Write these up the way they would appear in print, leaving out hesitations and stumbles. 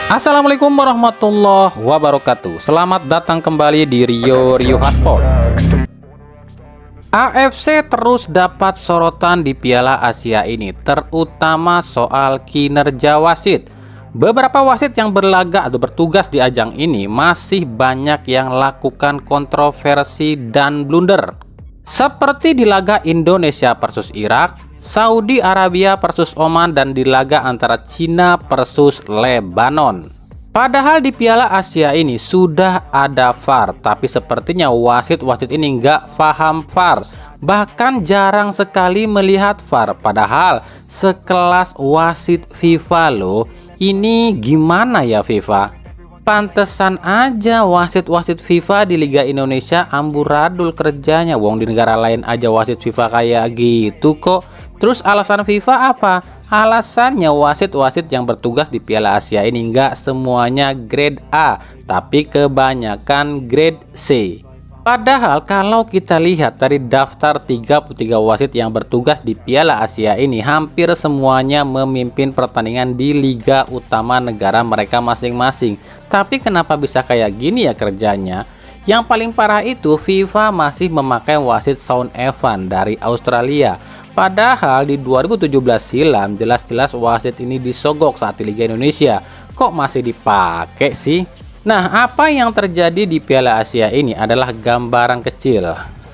Assalamualaikum warahmatullahi wabarakatuh. Selamat datang kembali di Rio Haspol. AFC terus dapat sorotan di Piala Asia ini, terutama soal kinerja wasit. Beberapa wasit yang berlaga atau bertugas di ajang ini masih banyak yang lakukan kontroversi dan blunder. Seperti di laga Indonesia versus Irak, Saudi Arabia versus Oman, dan di laga antara Cina versus Lebanon. Padahal di Piala Asia ini sudah ada VAR, tapi sepertinya wasit-wasit ini nggak paham VAR. Bahkan jarang sekali melihat VAR. Padahal sekelas wasit FIFA loh. Ini gimana ya FIFA? Pantesan aja wasit-wasit FIFA di Liga Indonesia amburadul kerjanya. Wong di negara lain aja wasit FIFA kayak gitu kok. Terus alasan FIFA apa? Alasannya wasit-wasit yang bertugas di Piala Asia ini nggak semuanya grade A, tapi kebanyakan grade C. Padahal kalau kita lihat dari daftar 33 wasit yang bertugas di Piala Asia ini, hampir semuanya memimpin pertandingan di liga utama negara mereka masing-masing. Tapi kenapa bisa kayak gini ya kerjanya? Yang paling parah itu FIFA masih memakai wasit Sean Evans dari Australia. Padahal di 2017 silam jelas-jelas wasit ini disogok saat di Liga Indonesia. Kok masih dipakai sih? Nah, apa yang terjadi di Piala Asia ini adalah gambaran kecil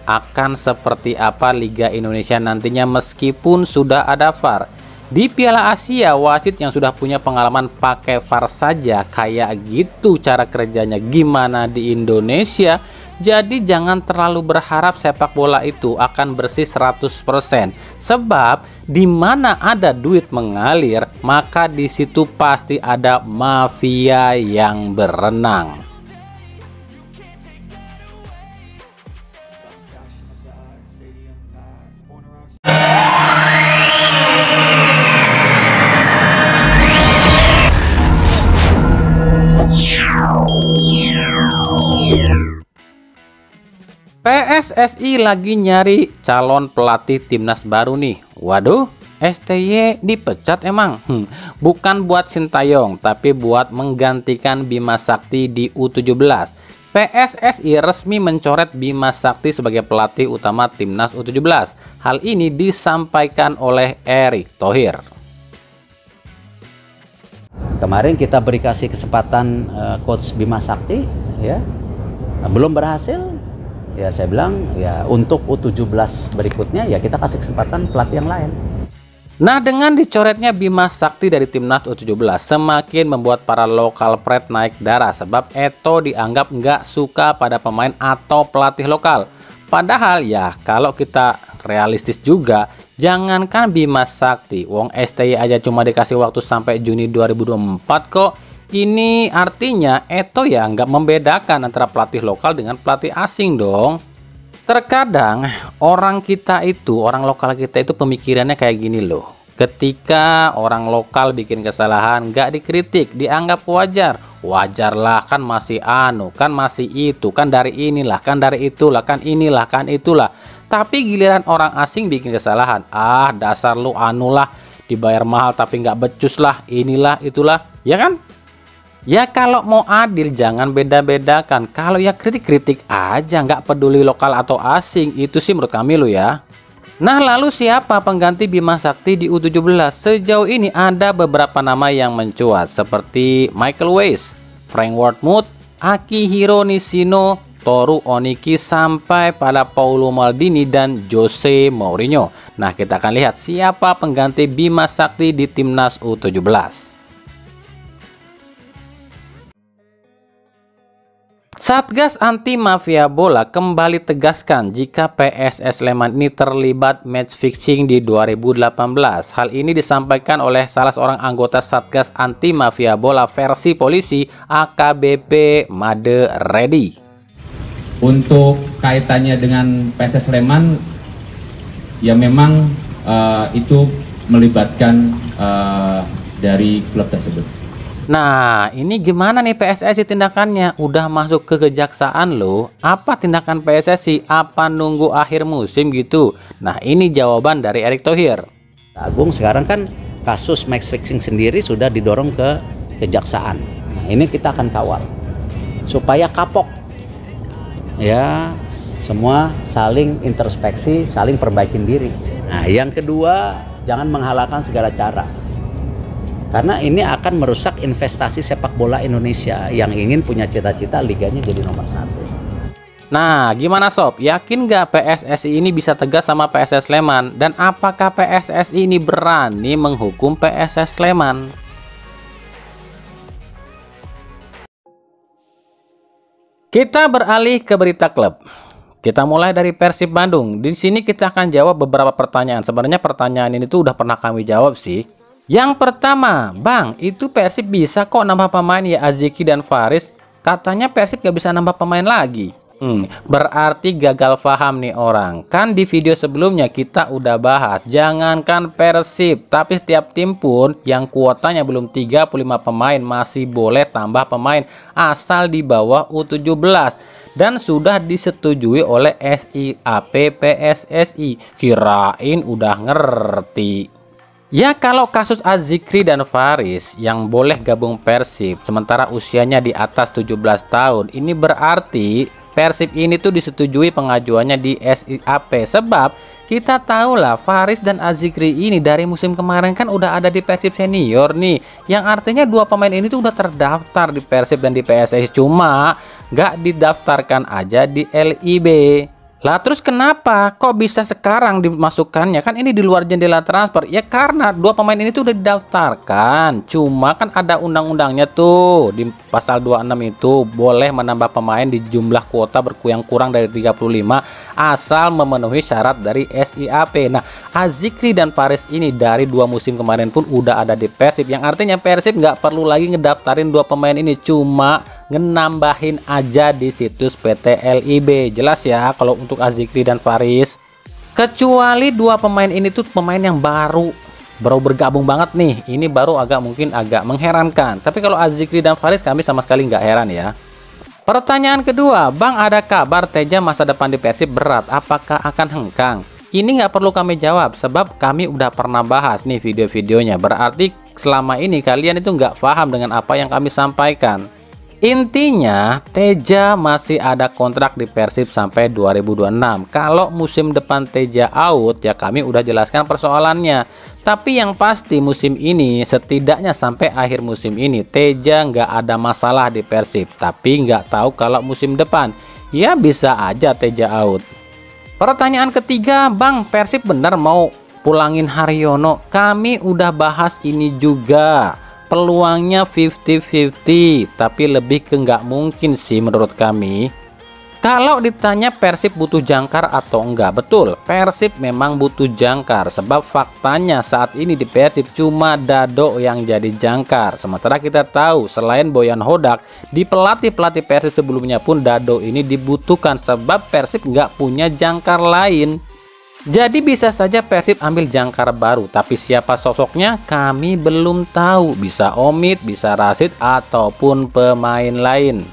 akan seperti apa Liga Indonesia nantinya meskipun sudah ada VAR. Di Piala Asia, wasit yang sudah punya pengalaman pakai VAR saja kayak gitu cara kerjanya, gimana di Indonesia? Jadi jangan terlalu berharap sepak bola itu akan bersih 100%. Sebab di mana ada duit mengalir, maka di situ pasti ada mafia yang berenang. PSSI lagi nyari calon pelatih timnas baru nih. Waduh, STY dipecat emang? Bukan buat Sintayong, tapi buat menggantikan Bima Sakti di U17. PSSI resmi mencoret Bima Sakti sebagai pelatih utama timnas U17. Hal ini disampaikan oleh Erick Thohir. Kemarin kita beri kasih kesempatan coach Bima Sakti, ya belum berhasil. Ya saya bilang ya untuk U17 berikutnya ya kita kasih kesempatan pelatih yang lain. Nah, dengan dicoretnya Bima Sakti dari timnas U17 semakin membuat para lokal pride naik darah sebab Eto dianggap nggak suka pada pemain atau pelatih lokal. Padahal ya kalau kita realistis juga, jangankan Bima Sakti, wong STY aja cuma dikasih waktu sampai Juni 2024 kok. Ini artinya Eto ya nggak membedakan antara pelatih lokal dengan pelatih asing dong. Terkadang orang lokal kita itu pemikirannya kayak gini loh. Ketika orang lokal bikin kesalahan nggak dikritik, dianggap wajar. Wajarlah, kan masih kan masih itu, kan dari inilah, kan dari itulah, kan inilah, kan itulah. Tapi giliran orang asing bikin kesalahan, dasar lu lah, dibayar mahal tapi nggak becus lah, inilah itulah, ya kan? Ya kalau mau adil jangan beda-bedakan. Kalau ya kritik-kritik aja, nggak peduli lokal atau asing. Itu sih menurut kami lo ya. Nah, lalu siapa pengganti Bima Sakti di U17? Sejauh ini ada beberapa nama yang mencuat seperti Michael Weiss, Frank Wormuth, Akihiro Nishino, Toru Oniki, sampai pada Paulo Maldini dan Jose Mourinho. Nah, kita akan lihat siapa pengganti Bima Sakti di timnas U17. Satgas anti mafia bola kembali tegaskan jika PSS Sleman ini terlibat match fixing di 2018. Hal ini disampaikan oleh salah seorang anggota Satgas anti mafia bola versi polisi AKBP Made Ready. Untuk kaitannya dengan PSS Sleman, ya memang itu melibatkan dari klub tersebut. Nah, ini gimana nih PSSI tindakannya? Udah masuk ke kejaksaan loh. Apa tindakan PSSI? Apa nunggu akhir musim gitu? Nah, ini jawaban dari Erick Thohir. Agung sekarang kan kasus match fixing sendiri sudah didorong ke kejaksaan. ini kita akan kawal supaya kapok. Ya, semua saling introspeksi, saling perbaikin diri. Nah, yang kedua, jangan menghalalkan segala cara. Karena ini akan merusak investasi sepak bola Indonesia yang ingin punya cita-cita liganya jadi nomor 1. Nah, gimana Sob? Yakin nggak PSSI ini bisa tegas sama PSS Sleman? Dan apakah PSSI ini berani menghukum PSS Sleman? Kita beralih ke berita klub. Kita mulai dari Persib Bandung. Di sini kita akan jawab beberapa pertanyaan. Sebenarnya pertanyaan ini tuh udah pernah kami jawab sih. Yang pertama, Bang, itu Persib bisa kok nambah pemain ya Aziki dan Faris. Katanya Persib gak bisa nambah pemain lagi. Berarti gagal paham nih orang. Kan di video sebelumnya kita udah bahas, jangankan Persib, tapi setiap tim pun yang kuotanya belum 35 pemain masih boleh tambah pemain asal di bawah U17 dan sudah disetujui oleh SIAP PSSI. Kirain udah ngerti. Ya, kalau kasus Azikri dan Faris yang boleh gabung Persib sementara usianya di atas 17 tahun, ini berarti Persib ini tuh disetujui pengajuannya di SIAP. Sebab kita tahu lah Faris dan Azikri ini dari musim kemarin kan udah ada di Persib senior nih, yang artinya dua pemain ini tuh udah terdaftar di Persib dan di PSSI, cuma nggak didaftarkan aja di LIB. Lah terus kenapa kok bisa sekarang dimasukkannya? Kan ini di luar jendela transfer. Ya karena dua pemain ini tuh udah didaftarkan. Cuma kan ada undang-undangnya tuh di pasal 26 itu boleh menambah pemain di jumlah kuota yang kurang dari 35 asal memenuhi syarat dari SIAP. Nah, Azikri dan Faris ini dari dua musim kemarin pun udah ada di Persib, yang artinya Persib nggak perlu lagi ngedaftarin dua pemain ini, cuma ngenambahin aja di situs PT LIB. Jelas ya kalau untuk Azikri dan Faris. Kecuali dua pemain ini tuh pemain yang baru bergabung banget nih, ini baru mungkin agak mengherankan. Tapi kalau Azikri dan Faris kami sama sekali nggak heran ya. Pertanyaan kedua, Bang, ada kabar Teja masa depan di Persib berat, apakah akan hengkang? Ini nggak perlu kami jawab sebab kami udah pernah bahas nih video-videonya. Berarti selama ini kalian itu nggak paham dengan apa yang kami sampaikan. Intinya Teja masih ada kontrak di Persib sampai 2026. Kalau musim depan Teja out ya kami udah jelaskan persoalannya. Tapi yang pasti musim ini setidaknya sampai akhir musim ini Teja nggak ada masalah di Persib. Tapi nggak tahu kalau musim depan ya bisa aja Teja out. Pertanyaan ketiga, Bang, Persib benar mau pulangin Haryono? Kami udah bahas ini juga. Peluangnya 50-50, tapi lebih ke nggak mungkin sih menurut kami. Kalau ditanya Persib butuh jangkar atau enggak, betul, Persib memang butuh jangkar. Sebab faktanya saat ini di Persib cuma Dado yang jadi jangkar. Sementara kita tahu selain Boyan Hodak, di pelatih-pelatih Persib sebelumnya pun Dado ini dibutuhkan. Sebab Persib nggak punya jangkar lain. Jadi bisa saja Persib ambil jangkar baru, tapi siapa sosoknya kami belum tahu. Bisa Omid, bisa Rashid, ataupun pemain lain.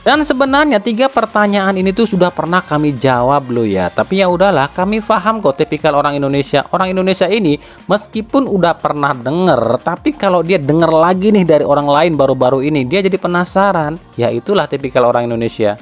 Dan sebenarnya 3 pertanyaan ini tuh sudah pernah kami jawab loh ya. Tapi ya udahlah, kami paham kok tipikal orang Indonesia. Orang Indonesia ini meskipun udah pernah denger, tapi kalau dia denger lagi nih dari orang lain baru-baru ini, dia jadi penasaran. Ya itulah tipikal orang Indonesia.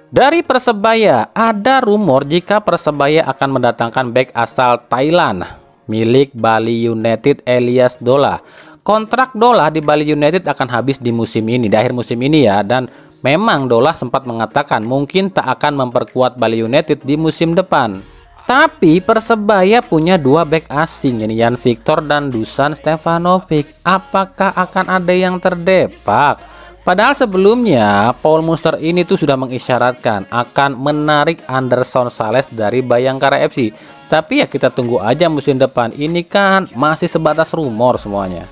Dari Persebaya, ada rumor jika Persebaya akan mendatangkan bek asal Thailand milik Bali United Elias Dola. Kontrak Dola di Bali United akan habis di musim ini, di akhir musim ini ya. Dan memang Dola sempat mengatakan mungkin tak akan memperkuat Bali United di musim depan. Tapi Persebaya punya 2 bek asing, ini Yan Victor dan Dusan Stefanovic. Apakah akan ada yang terdepak? Padahal sebelumnya Paul Munster ini tuh sudah mengisyaratkan akan menarik Anderson Sales dari Bayangkara FC. Tapi ya kita tunggu aja musim depan. Ini kan masih sebatas rumor semuanya.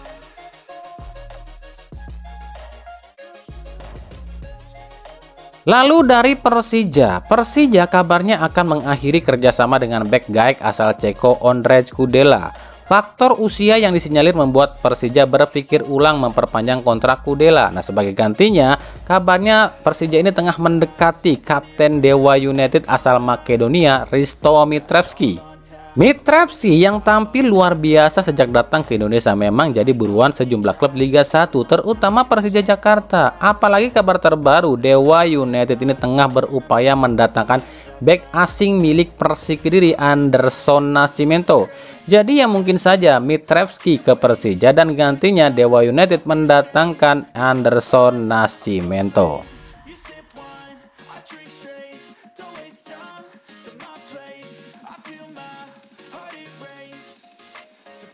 Lalu dari Persija, Persija kabarnya akan mengakhiri kerjasama dengan bek Gaek asal Ceko Ondrej Kudela. Faktor usia yang disinyalir membuat Persija berpikir ulang memperpanjang kontrak Kudela. Nah, sebagai gantinya, kabarnya Persija ini tengah mendekati Kapten Dewa United asal Makedonia, Risto Mitrevski. Mitrevski yang tampil luar biasa sejak datang ke Indonesia memang jadi buruan sejumlah klub Liga 1, terutama Persija Jakarta. Apalagi kabar terbaru, Dewa United ini tengah berupaya mendatangkan bek asing milik Persik Kediri, Anderson Nascimento. Jadi ya mungkin saja Mitrevski ke Persija dan gantinya Dewa United mendatangkan Anderson Nascimento.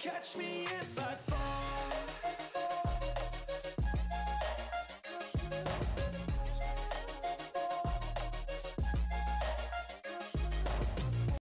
Catch me if I fall.